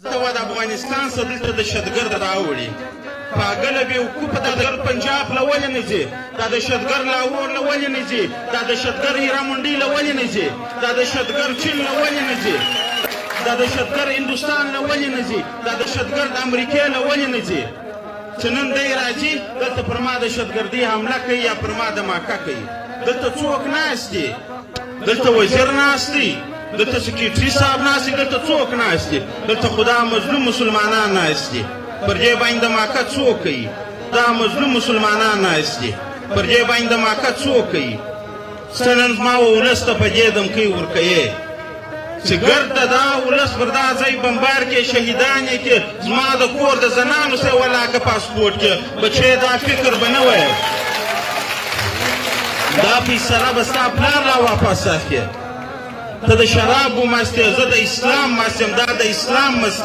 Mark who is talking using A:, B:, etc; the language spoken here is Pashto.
A: ته د افغانستان څخه دلته دهشتګرد راوړي پاګله بېوقوفه دا د پنجاب له ولې نه ځي دا دهشتګر لاهور له ولې نه ځي دا دهشتګر هیرامنډي له ولې نه ځي دا دهشتګر چین له ولې نه ځي دا دهشتګر هندوستان له ولې نه ځي دا دهشتګر د امریکې له ولې نه ځي چې نن دی راځي دلته پر ما دهشتګردي حمله کوي یا پر ما دماکه کوي دلته څوک ناست دي دلته وزیر ناست دی دلته سکریټري صاحب ناست دي دلته څوک ناست دي دلته خو دا مظلوم مسلمانان ناست دي پر دې باندې دماکه څوک کوي دا مظلوم مسلمانان ناست دي پر دې باندې دماکه څوک کوي څه نن زما ولس ته په دې دمکۍ ورکوې چې ګرده دا ولس پر دا ځای بمبار کې شهیدان یې کې زما د کور د زنانو سره ولاکه پاسپورټ کې بچی دا فکر به نه وی دا فیصله به ستا پلار را واپس اخلي ته د شرابو مست یې زه د اسلام مست یم دا د اسلام مست